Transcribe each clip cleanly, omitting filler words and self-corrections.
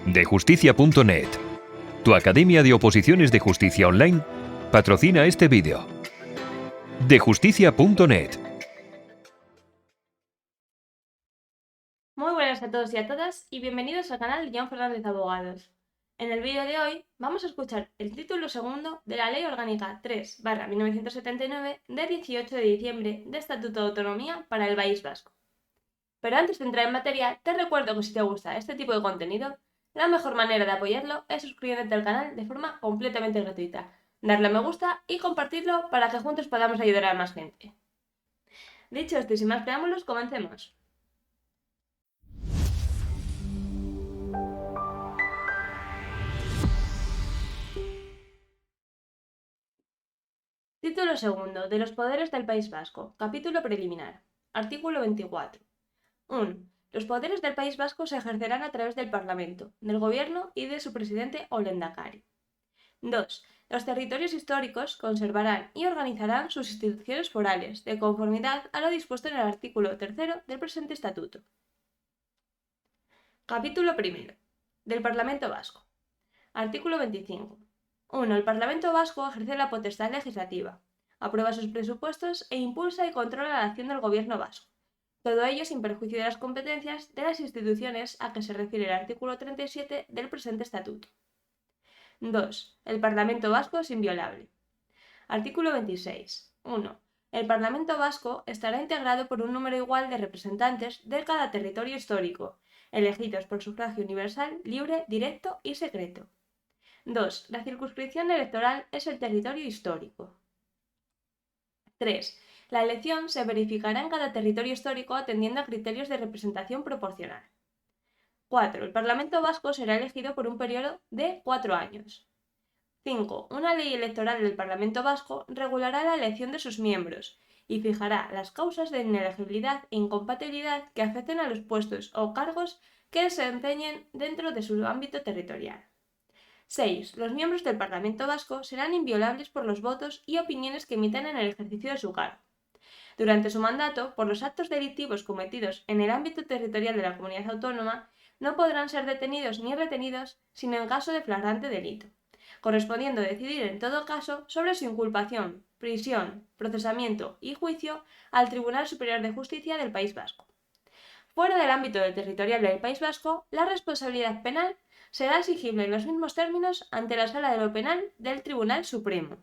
Dejusticia.net, tu academia de oposiciones de justicia online, patrocina este vídeo. Dejusticia.net. Muy buenas a todos y a todas y bienvenidos al canal de Joan Fernández Abogados. En el vídeo de hoy vamos a escuchar el título segundo de la Ley Orgánica 3/1979 de 18 de diciembre de Estatuto de Autonomía para el País Vasco. Pero antes de entrar en materia, te recuerdo que si te gusta este tipo de contenido, la mejor manera de apoyarlo es suscribirte al canal de forma completamente gratuita, darle a me gusta y compartirlo para que juntos podamos ayudar a más gente. Dicho esto y sin más preámbulos, comencemos. Título segundo de los poderes del País Vasco. Capítulo preliminar. Artículo 24. 1. Los poderes del País Vasco se ejercerán a través del Parlamento, del Gobierno y de su presidente o Lehendakari. 2. Los territorios históricos conservarán y organizarán sus instituciones forales, de conformidad a lo dispuesto en el artículo 3 del presente Estatuto. Capítulo primero. Del Parlamento Vasco. Artículo 25. 1. El Parlamento Vasco ejerce la potestad legislativa, aprueba sus presupuestos e impulsa y controla la acción del Gobierno vasco. Todo ello sin perjuicio de las competencias de las instituciones a que se refiere el artículo 37 del presente Estatuto. 2. El Parlamento Vasco es inviolable. Artículo 26. 1. El Parlamento Vasco estará integrado por un número igual de representantes de cada territorio histórico, elegidos por sufragio universal, libre, directo y secreto. 2. La circunscripción electoral es el territorio histórico. 3. La elección se verificará en cada territorio histórico atendiendo a criterios de representación proporcional. 4. El Parlamento Vasco será elegido por un periodo de 4 años. 5. Una ley electoral del Parlamento Vasco regulará la elección de sus miembros y fijará las causas de inelegibilidad e incompatibilidad que afecten a los puestos o cargos que se desempeñen dentro de su ámbito territorial. 6. Los miembros del Parlamento Vasco serán inviolables por los votos y opiniones que emitan en el ejercicio de su cargo. Durante su mandato, por los actos delictivos cometidos en el ámbito territorial de la comunidad autónoma, no podrán ser detenidos ni retenidos sino en caso de flagrante delito, correspondiendo decidir en todo caso sobre su inculpación, prisión, procesamiento y juicio al Tribunal Superior de Justicia del País Vasco. Fuera del ámbito territorial del País Vasco, la responsabilidad penal será exigible en los mismos términos ante la Sala de lo Penal del Tribunal Supremo.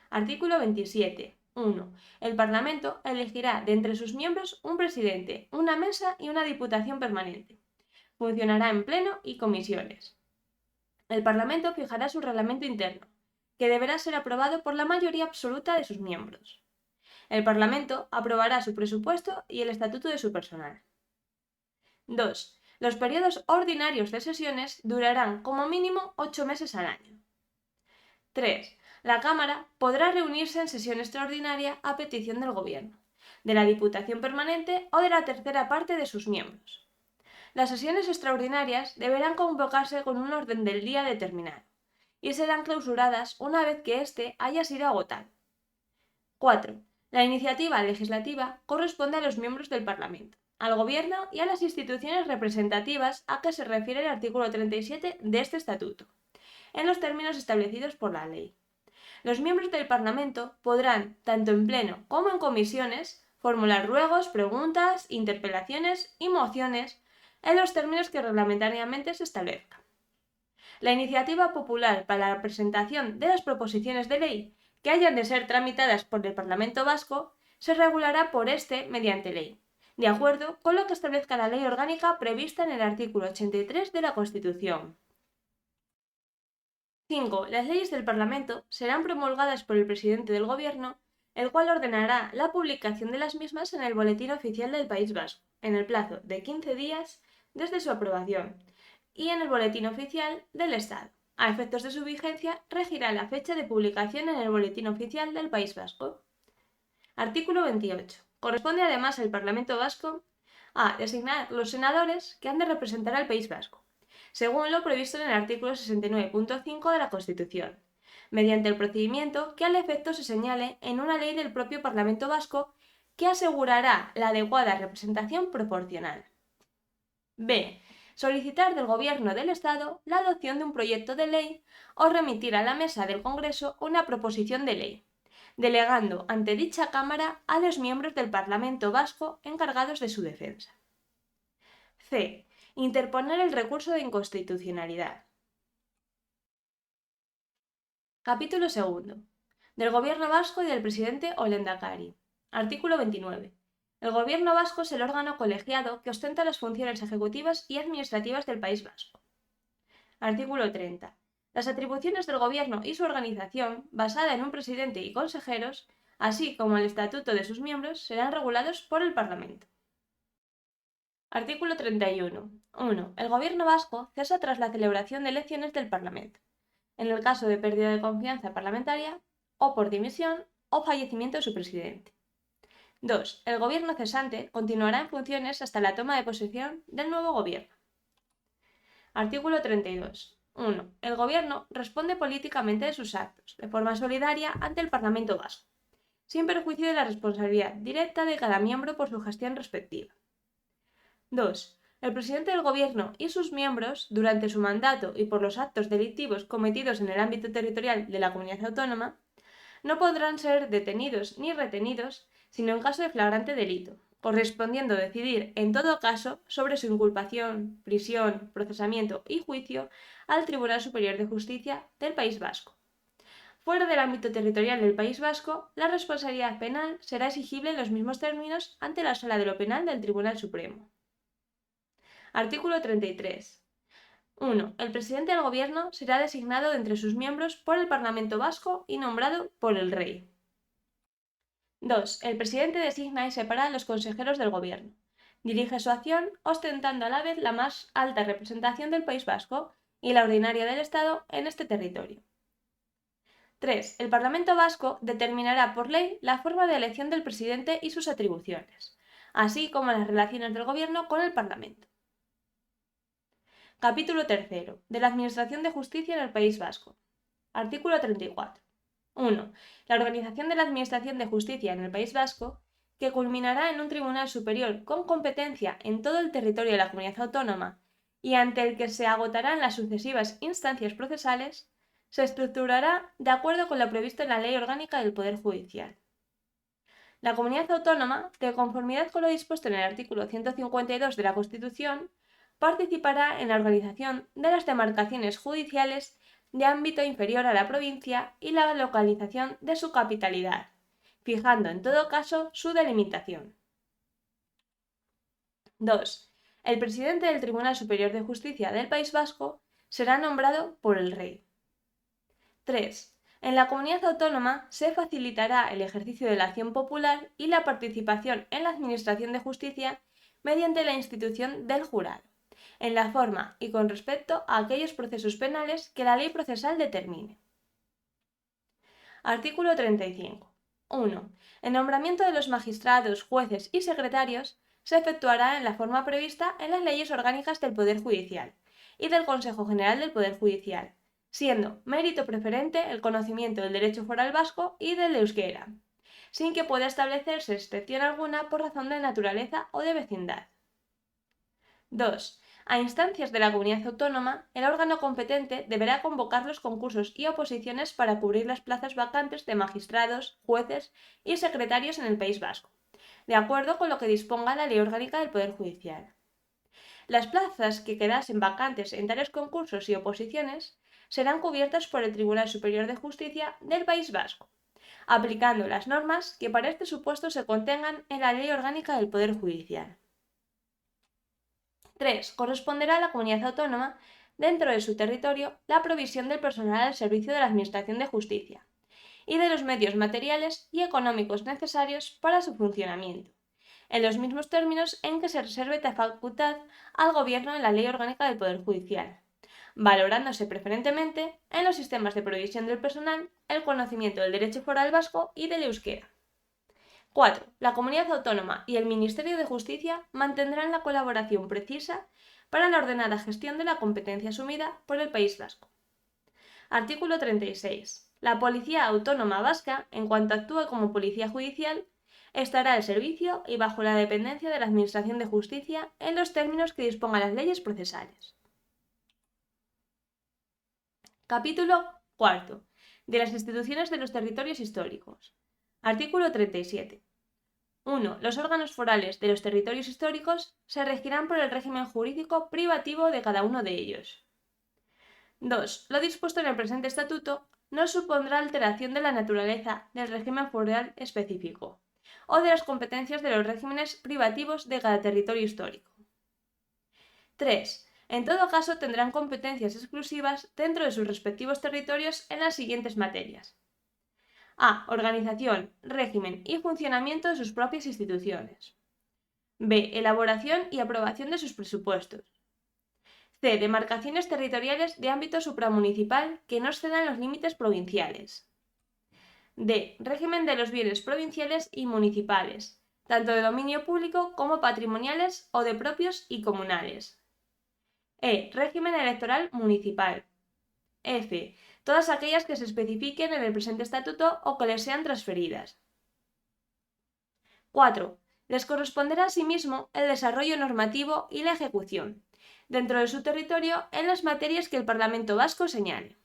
Artículo 27. 1. El Parlamento elegirá de entre sus miembros un presidente, una mesa y una diputación permanente. Funcionará en pleno y comisiones. El Parlamento fijará su reglamento interno, que deberá ser aprobado por la mayoría absoluta de sus miembros. El Parlamento aprobará su presupuesto y el estatuto de su personal. 2. Los periodos ordinarios de sesiones durarán como mínimo 8 meses al año. 3. La Cámara podrá reunirse en sesión extraordinaria a petición del Gobierno, de la Diputación Permanente o de la tercera parte de sus miembros. Las sesiones extraordinarias deberán convocarse con un orden del día determinado y serán clausuradas una vez que éste haya sido agotado. 4. La iniciativa legislativa corresponde a los miembros del Parlamento, al Gobierno y a las instituciones representativas a que se refiere el artículo 37 de este Estatuto, en los términos establecidos por la ley. Los miembros del Parlamento podrán, tanto en pleno como en comisiones, formular ruegos, preguntas, interpelaciones y mociones en los términos que reglamentariamente se establezcan. La iniciativa popular para la presentación de las proposiciones de ley que hayan de ser tramitadas por el Parlamento Vasco se regulará por este mediante ley, de acuerdo con lo que establezca la ley orgánica prevista en el artículo 83 de la Constitución. 5. Las leyes del Parlamento serán promulgadas por el presidente del Gobierno, el cual ordenará la publicación de las mismas en el Boletín Oficial del País Vasco, en el plazo de 15 días desde su aprobación, y en el Boletín Oficial del Estado. A efectos de su vigencia, regirá la fecha de publicación en el Boletín Oficial del País Vasco. Artículo 28. Corresponde además al Parlamento Vasco a designar los senadores que han de representar al País Vasco, según lo previsto en el artículo 69.5 de la Constitución, mediante el procedimiento que al efecto se señale en una ley del propio Parlamento Vasco que asegurará la adecuada representación proporcional. B. solicitar del Gobierno del Estado la adopción de un proyecto de ley o remitir a la mesa del Congreso una proposición de ley, delegando ante dicha Cámara a los miembros del Parlamento Vasco encargados de su defensa. C. Interponer el recurso de inconstitucionalidad. Capítulo 2. Del Gobierno Vasco y del Presidente o Lehendakari. Artículo 29. El Gobierno Vasco es el órgano colegiado que ostenta las funciones ejecutivas y administrativas del País Vasco. Artículo 30. Las atribuciones del Gobierno y su organización, basada en un presidente y consejeros, así como el estatuto de sus miembros, serán regulados por el Parlamento. Artículo 31. 1. El Gobierno Vasco cesa tras la celebración de elecciones del Parlamento, en el caso de pérdida de confianza parlamentaria, o por dimisión o fallecimiento de su presidente. 2. El Gobierno cesante continuará en funciones hasta la toma de posesión del nuevo Gobierno. Artículo 32. 1. El Gobierno responde políticamente de sus actos, de forma solidaria ante el Parlamento Vasco, sin perjuicio de la responsabilidad directa de cada miembro por su gestión respectiva. 2. El presidente del Gobierno y sus miembros, durante su mandato y por los actos delictivos cometidos en el ámbito territorial de la comunidad autónoma, no podrán ser detenidos ni retenidos, sino en caso de flagrante delito, correspondiendo decidir en todo caso sobre su inculpación, prisión, procesamiento y juicio al Tribunal Superior de Justicia del País Vasco. Fuera del ámbito territorial del País Vasco, la responsabilidad penal será exigible en los mismos términos ante la Sala de lo Penal del Tribunal Supremo. Artículo 33. 1. El presidente del Gobierno será designado de entre sus miembros por el Parlamento Vasco y nombrado por el Rey. 2. El presidente designa y separa a los consejeros del Gobierno. Dirige su acción ostentando a la vez la más alta representación del País Vasco y la ordinaria del Estado en este territorio. 3. El Parlamento Vasco determinará por ley la forma de elección del presidente y sus atribuciones, así como las relaciones del Gobierno con el Parlamento. Capítulo 3. De la Administración de Justicia en el País Vasco. Artículo 34. 1. La organización de la Administración de Justicia en el País Vasco, que culminará en un tribunal superior con competencia en todo el territorio de la comunidad autónoma y ante el que se agotarán las sucesivas instancias procesales, se estructurará de acuerdo con lo previsto en la Ley Orgánica del Poder Judicial. La comunidad autónoma, de conformidad con lo dispuesto en el artículo 152 de la Constitución, participará en la organización de las demarcaciones judiciales de ámbito inferior a la provincia y la localización de su capitalidad, fijando en todo caso su delimitación. 2. El presidente del Tribunal Superior de Justicia del País Vasco será nombrado por el Rey. 3. En la comunidad autónoma se facilitará el ejercicio de la acción popular y la participación en la administración de justicia mediante la institución del jurado, en la forma y con respecto a aquellos procesos penales que la ley procesal determine. Artículo 35. 1. El nombramiento de los magistrados, jueces y secretarios se efectuará en la forma prevista en las leyes orgánicas del Poder Judicial y del Consejo General del Poder Judicial, siendo mérito preferente el conocimiento del derecho foral vasco y del euskera, sin que pueda establecerse excepción alguna por razón de naturaleza o de vecindad. 2. A instancias de la comunidad autónoma, el órgano competente deberá convocar los concursos y oposiciones para cubrir las plazas vacantes de magistrados, jueces y secretarios en el País Vasco, de acuerdo con lo que disponga la Ley Orgánica del Poder Judicial. Las plazas que quedasen vacantes en tales concursos y oposiciones serán cubiertas por el Tribunal Superior de Justicia del País Vasco, aplicando las normas que para este supuesto se contengan en la Ley Orgánica del Poder Judicial. 3. Corresponderá a la comunidad autónoma, dentro de su territorio, la provisión del personal al servicio de la Administración de Justicia y de los medios materiales y económicos necesarios para su funcionamiento, en los mismos términos en que se reserve tal facultad al Gobierno en la Ley Orgánica del Poder Judicial, valorándose preferentemente en los sistemas de provisión del personal el conocimiento del derecho foral vasco y del euskera. 4. La comunidad autónoma y el Ministerio de Justicia mantendrán la colaboración precisa para la ordenada gestión de la competencia asumida por el País Vasco. Artículo 36. La Policía Autónoma Vasca, en cuanto actúe como policía judicial, estará al servicio y bajo la dependencia de la Administración de Justicia en los términos que dispongan las leyes procesales. Capítulo 4. De las instituciones de los territorios históricos. Artículo 37. 1. Los órganos forales de los territorios históricos se regirán por el régimen jurídico privativo de cada uno de ellos. 2. Lo dispuesto en el presente estatuto no supondrá alteración de la naturaleza del régimen foral específico o de las competencias de los regímenes privativos de cada territorio histórico. 3. En todo caso tendrán competencias exclusivas dentro de sus respectivos territorios en las siguientes materias. A. Organización, régimen y funcionamiento de sus propias instituciones. B. Elaboración y aprobación de sus presupuestos. C. Demarcaciones territoriales de ámbito supramunicipal que no excedan los límites provinciales. D. Régimen de los bienes provinciales y municipales, tanto de dominio público como patrimoniales o de propios y comunales. E. Régimen electoral municipal. F. Todas aquellas que se especifiquen en el presente estatuto o que les sean transferidas. 4. Les corresponderá asimismo el desarrollo normativo y la ejecución, dentro de su territorio, en las materias que el Parlamento Vasco señale.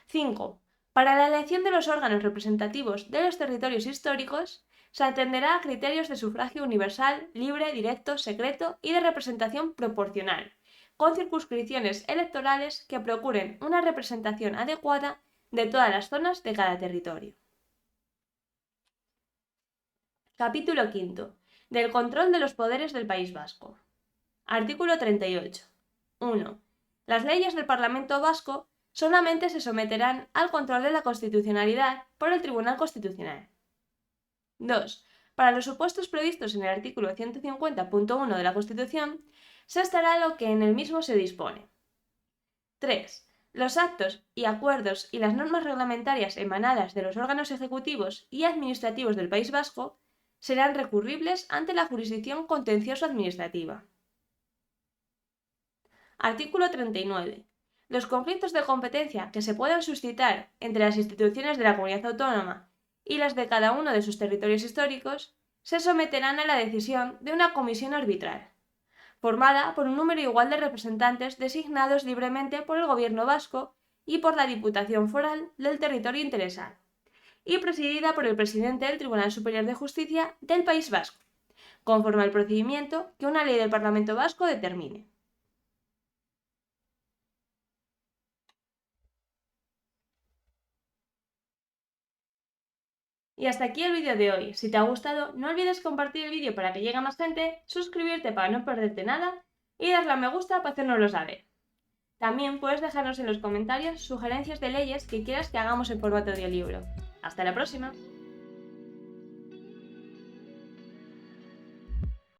5. Para la elección de los órganos representativos de los territorios históricos, se atenderá a criterios de sufragio universal, libre, directo, secreto y de representación proporcional, con circunscripciones electorales que procuren una representación adecuada de todas las zonas de cada territorio. Capítulo 5. Del control de los poderes del País Vasco. Artículo 38. 1. Las leyes del Parlamento Vasco solamente se someterán al control de la constitucionalidad por el Tribunal Constitucional. 2. Para los supuestos previstos en el artículo 150.1 de la Constitución, se estará lo que en el mismo se dispone. 3. Los actos y acuerdos y las normas reglamentarias emanadas de los órganos ejecutivos y administrativos del País Vasco serán recurribles ante la jurisdicción contencioso-administrativa. Artículo 39. Los conflictos de competencia que se puedan suscitar entre las instituciones de la comunidad autónoma y las de cada uno de sus territorios históricos se someterán a la decisión de una comisión arbitral, formada por un número igual de representantes designados libremente por el Gobierno vasco y por la Diputación Foral del territorio interesado, y presidida por el presidente del Tribunal Superior de Justicia del País Vasco, conforme al procedimiento que una ley del Parlamento Vasco determine. Y hasta aquí el vídeo de hoy. Si te ha gustado, no olvides compartir el vídeo para que llegue a más gente, suscribirte para no perderte nada y darle a me gusta para hacérnoslo saber. También puedes dejarnos en los comentarios sugerencias de leyes que quieras que hagamos en formato audiolibro. ¡Hasta la próxima!